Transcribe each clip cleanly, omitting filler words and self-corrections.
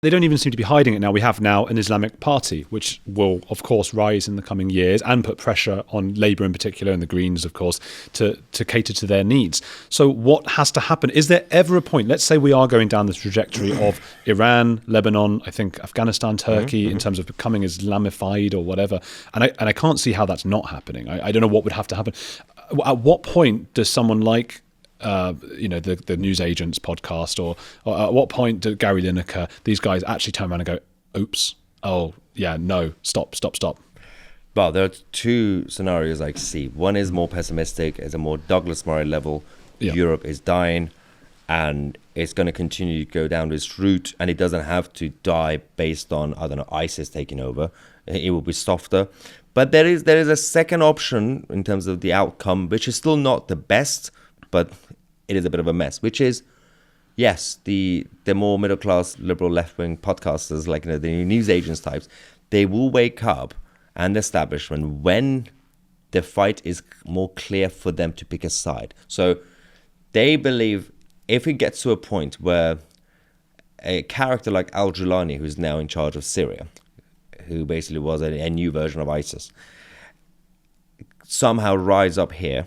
They don't even seem to be hiding it now. We have now an Islamic party, which will, of course, rise in the coming years and put pressure on Labour in particular and the Greens, of course, to cater to their needs. So what has to happen? Is there ever a point, let's say we are going down the trajectory of Iran, Lebanon, I think Afghanistan, Turkey, in terms of becoming Islamified or whatever, and I can't see how that's not happening. I don't know what would have to happen. At what point does someone like the News Agents podcast, or at what point do Gary Lineker, these guys actually turn around and go, oops, oh yeah, no, stop. Well, there are two scenarios I see. One is more pessimistic, as a more Douglas Murray level. Yeah. Europe is dying and it's going to continue to go down this route, and it doesn't have to die based on, I don't know, ISIS taking over. It will be softer. But there is a second option in terms of the outcome, which is still not the best, but it is a bit of a mess, which is, yes, the more middle-class, liberal, left-wing podcasters, like the News Agents types, they will wake up, and the establishment, when the fight is more clear for them to pick a side. So they believe if it gets to a point where a character like al-Jilani, who's now in charge of Syria, who basically was a new version of ISIS, somehow rise up here,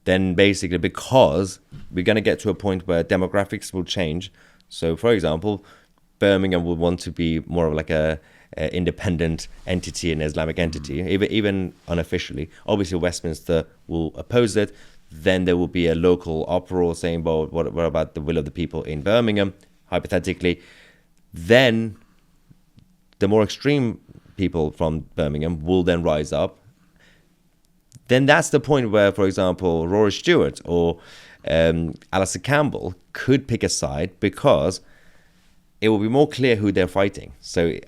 then basically, because we're going to get to a point where demographics will change. So, for example, Birmingham would want to be more of like a independent entity, an Islamic entity, even unofficially. Obviously, Westminster will oppose it. Then there will be a local uproar saying, well, what about the will of the people in Birmingham, hypothetically. Then the more extreme people from Birmingham will then rise up. Then that's the point where, for example, Rory Stewart or Alastair Campbell could pick a side, because it will be more clear who they're fighting. So,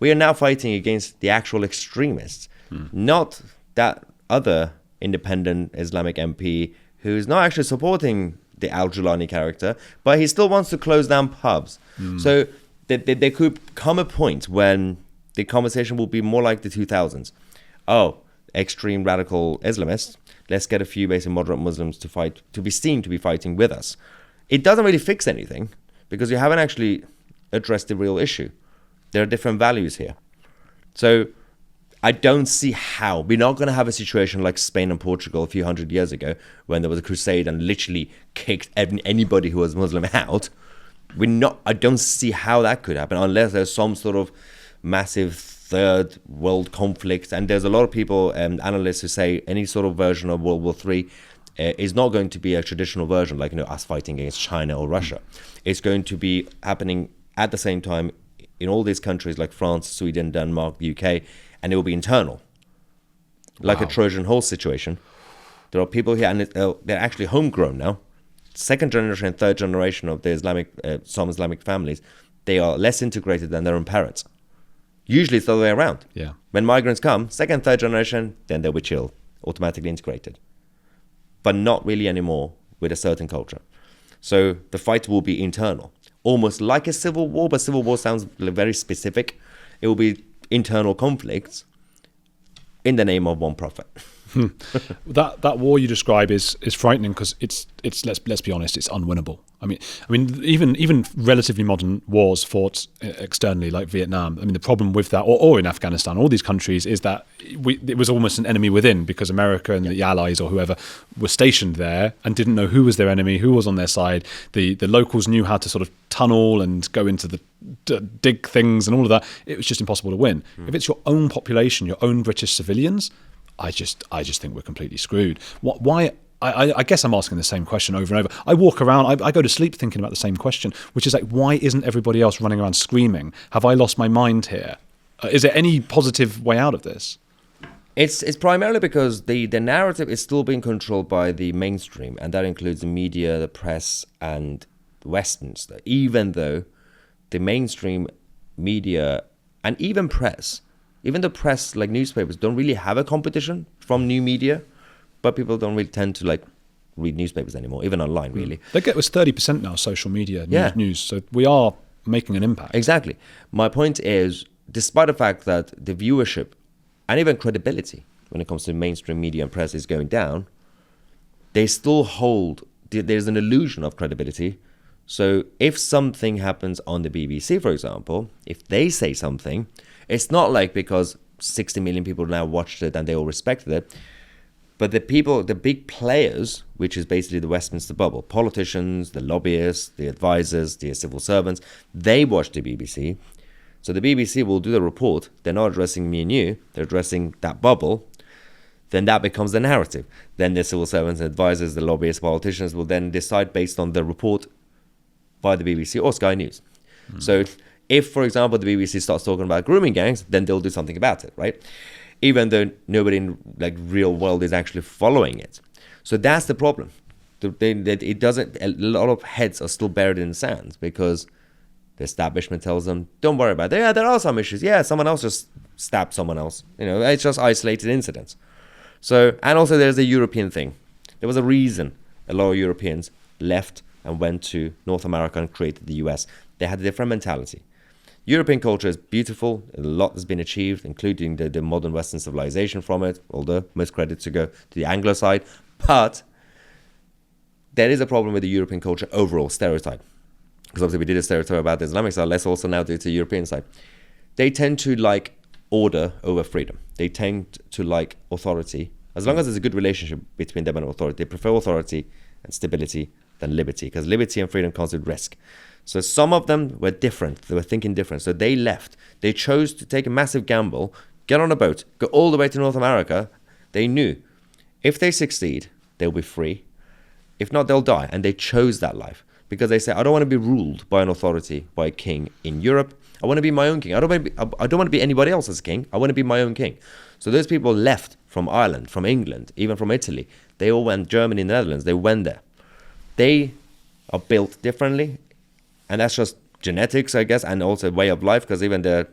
we are now fighting against the actual extremists, not that other independent Islamic MP who's not actually supporting the al-Jilani character, but he still wants to close down pubs. So there could come a point when the conversation will be more like the 2000s. Extreme radical Islamists, let's get a few basic moderate Muslims to be seen to be fighting with us. It doesn't really fix anything, because you haven't actually addressed the real issue. There are different values here. So I don't see how. We're not going to have a situation like Spain and Portugal a few hundred years ago, when there was a crusade and literally kicked anybody who was Muslim out. I don't see how that could happen, unless there's some sort of massive third world conflict. And there's a lot of people and analysts who say any sort of version of World War III is not going to be a traditional version, like us fighting against China or Russia. It's going to be happening at the same time in all these countries like France, Sweden, Denmark, the UK, and it will be internal, like a Trojan horse situation. There are people here, and they're actually homegrown now. Second generation and third generation of the some Islamic families, they are less integrated than their own parents. Usually it's the other way around. Yeah. When migrants come, second, third generation, then they'll be chill, automatically integrated. But not really anymore with a certain culture. So the fight will be internal, almost like a civil war, but civil war sounds very specific. It will be internal conflicts in the name of one prophet. That war you describe is frightening, because it's let's be honest, it's unwinnable. I mean even relatively modern wars fought externally, like Vietnam. I mean, the problem with that, or in Afghanistan, all these countries, is that it was almost an enemy within, because America and the Allies or whoever were stationed there and didn't know who was their enemy, who was on their side. The locals knew how to sort of tunnel and go into the dig things and all of that. It was just impossible to win. If it's your own population, your own British civilians, I just think we're completely screwed. Why? I guess I'm asking the same question over and over. I walk around, I go to sleep thinking about the same question, which is like, why isn't everybody else running around screaming, have I lost my mind here? Is there any positive way out of this? It's primarily because the narrative is still being controlled by the mainstream, and that includes the media, the press, and Westminster. Even though the mainstream media and even the press, like newspapers, don't really have a competition from new media, but people don't really tend to read newspapers anymore, even online, really. They get was 30% now social media news, so we are making an impact. Exactly. My point is, despite the fact that the viewership and even credibility when it comes to mainstream media and press is going down, they still hold, there's an illusion of credibility So if something happens on the BBC, for example, if they say something, it's not like because 60 million people now watched it and they all respected it, but the people, the big players, which is basically the Westminster bubble, politicians, the lobbyists, the advisors, the civil servants, they watch the BBC. So the BBC will do the report. They're not addressing me and you, they're addressing that bubble. Then that becomes the narrative. Then the civil servants, advisors, the lobbyists, politicians will then decide based on the report by the BBC or Sky News. So if, for example, the BBC starts talking about grooming gangs, then they'll do something about it, right? Even though nobody in like real world is actually following it. So that's the problem. It doesn't. A lot of heads are still buried in the sand because the establishment tells them, "Don't worry about it. Yeah, there are some issues. Yeah, someone else just stabbed someone else. You know, it's just isolated incidents." So, and also there's the European thing. There was a reason a lot of Europeans left and went to North America and created the US. They had a different mentality. European culture is beautiful. A lot has been achieved, including the modern Western civilization from it, although most credit to go to the Anglo side. But there is a problem with the European culture overall, stereotype. Because obviously we did a stereotype about the Islamic side, let's also now do it to the European side. They tend to like order over freedom. They tend to like authority. As long as there's a good relationship between them and authority, they prefer authority and stability than liberty, because liberty and freedom comes with risk. So some of them were different. They were thinking different. So they left. They chose to take a massive gamble, get on a boat, go all the way to North America. They knew if they succeed, they'll be free. If not, they'll die. And they chose that life because they say, I don't want to be ruled by an authority, by a king in Europe. I want to be my own king. I don't want to be anybody else's king. I want to be my own king. So those people left from Ireland, from England, even from Italy. They all went, Germany, Netherlands, they went there. They are built differently. And that's just genetics, I guess, and also way of life, because even the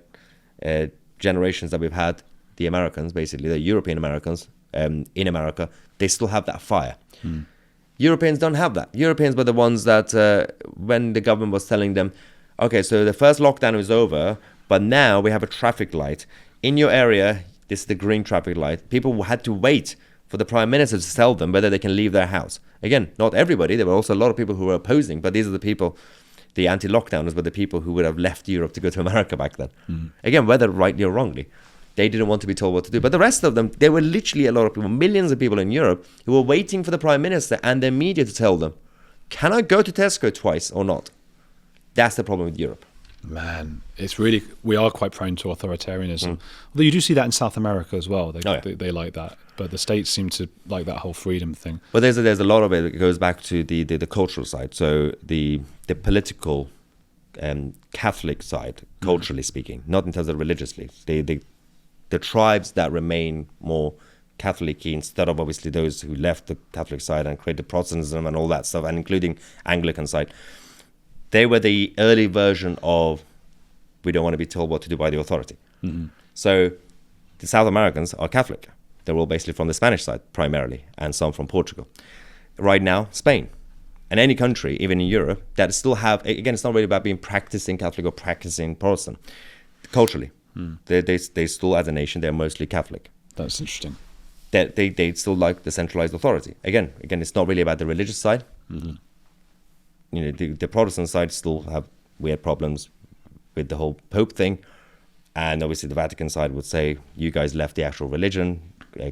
generations that we've had, the Americans, basically, the European Americans in America, they still have that fire. Europeans don't have that. Europeans were the ones that when the government was telling them, okay, so the first lockdown is over, but now we have a traffic light. In your area, this is the green traffic light. People had to wait for the Prime Minister to tell them whether they can leave their house. Again, not everybody. There were also a lot of people who were opposing, but these are the people... The anti-lockdowners were the people who would have left Europe to go to America back then. Again, whether rightly or wrongly, they didn't want to be told what to do. But the rest of them, there were literally a lot of people, millions of people in Europe, who were waiting for the Prime Minister and their media to tell them, can I go to Tesco twice or not? That's the problem with Europe. Man, it's really, we are quite prone to authoritarianism. Although you do see that in South America as well. They like that. But the States seem to like that whole freedom thing. But there's a lot of it that goes back to the cultural side. So the political Catholic side, culturally speaking, not in terms of religiously. The tribes that remain more Catholic instead of obviously those who left the Catholic side and created Protestantism and all that stuff, and including Anglican side, they were the early version of we don't want to be told what to do by the authority. So the South Americans are Catholic. They're all basically from the Spanish side primarily, and some from Portugal. Right now, Spain. And any country, even in Europe, that still have, again, it's not really about being practicing Catholic or practicing Protestant. Culturally, they still, as a nation, they're mostly Catholic. That's interesting. They still like the centralized authority. Again, it's not really about the religious side. You know, the Protestant side still have weird problems with the whole Pope thing. And obviously the Vatican side would say, you guys left the actual religion.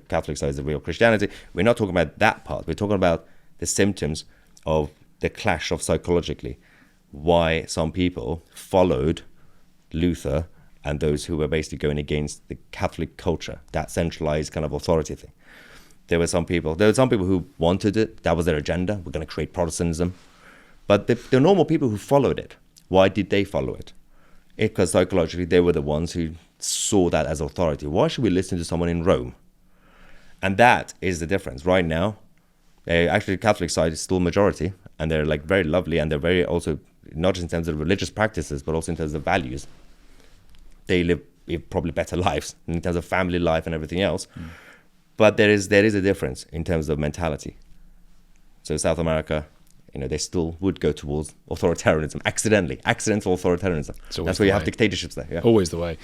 Catholic side is the real Christianity. We're not talking about that part. We're talking about the symptoms of the clash of psychologically, why some people followed Luther and those who were basically going against the Catholic culture, that centralized kind of authority thing. There were some people who wanted it. That was their agenda. We're going to create Protestantism. But the normal people who followed it, why did they follow it? Because psychologically, they were the ones who saw that as authority. Why should we listen to someone in Rome? And that is the difference. Right now, actually, the Catholic side is still majority, and they're like very lovely, and they're very also, not just in terms of religious practices, but also in terms of values. They live probably better lives in terms of family life and everything else. But there is a difference in terms of mentality. So South America, they still would go towards authoritarianism, accidental authoritarianism. That's why you have dictatorships there. Yeah. Always the way.